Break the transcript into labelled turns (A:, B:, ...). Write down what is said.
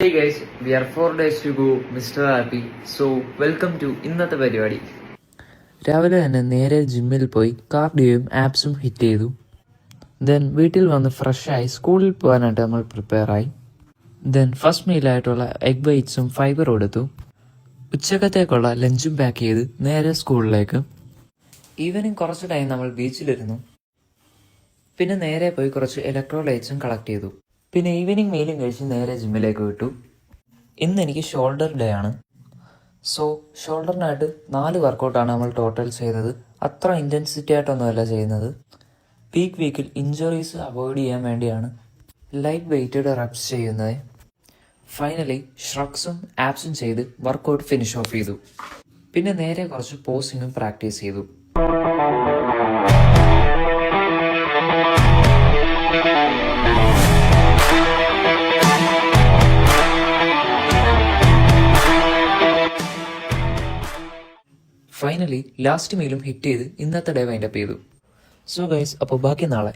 A: Hey guys, we are 4 days to go, Mr. Happy. So, welcome to ഇന്നത്തെ പരിപാടി.
B: രാവിലെ തന്നെ നേരെ ജിമ്മിൽ പോയി കാർഡിയോയും ആപ്സും ഹിറ്റ് ചെയ്തു. ദെൻ വീട്ടിൽ വന്ന് ഫ്രഷായി സ്കൂളിൽ പോകാനായിട്ട് നമ്മൾ പ്രിപ്പയറായി. ദെൻ ഫസ്റ്റ് മീലായിട്ടുള്ള എഗ് വൈറ്റ്സും ഫൈബറും എടുത്തു. ഉച്ചക്കത്തേക്കുള്ള ലഞ്ചും പാക്ക് ചെയ്ത് നേരെ സ്കൂളിലേക്ക്. ഈവനിങ് കുറച്ച് ടൈം നമ്മൾ ബീച്ചിലിരുന്നു. പിന്നെ നേരെ പോയി കുറച്ച് ഇലക്ട്രോലൈറ്റ്സും കളക്ട് ചെയ്തു. പിന്നെ ഈവനിങ് മീലും കഴിച്ച് നേരെ ജിമ്മിലേക്ക് വിട്ടു. ഇന്ന് എനിക്ക് ഷോൾഡർ ഡേ ആണ്. സോ ഷോൾഡറിനായിട്ട് 4 വർക്കൗട്ടാണ് നമ്മൾ ടോട്ടൽ ചെയ്തത്. അത്ര ഇൻറ്റൻസിറ്റി ആയിട്ടൊന്നുമല്ല ചെയ്യുന്നത്. പീക്ക് വീക്കിൽ ഇഞ്ചുറീസ് അവോയ്ഡ് ചെയ്യാൻ വേണ്ടിയാണ് ലൈറ്റ് വെയ്റ്റഡ് റെപ്സ് ചെയ്യുന്നത്. ഫൈനലി ഷ്രഗ്സും ആപ്സും ചെയ്ത് വർക്കൗട്ട് ഫിനിഷ് ഓഫ് ചെയ്തു. പിന്നെ നേരെ കുറച്ച് പോസിങ്ങും പ്രാക്ടീസ് ചെയ്തു. ഫൈനലി ലാസ്റ്റ് മീലും ഹിറ്റ് ചെയ്ത് ഇന്നത്തെ ഡേ വൈൻഡപ്പ് ചെയ്തു. സോ ഗൈസ്, അപ്പോൾ ബാക്കി നാളെ.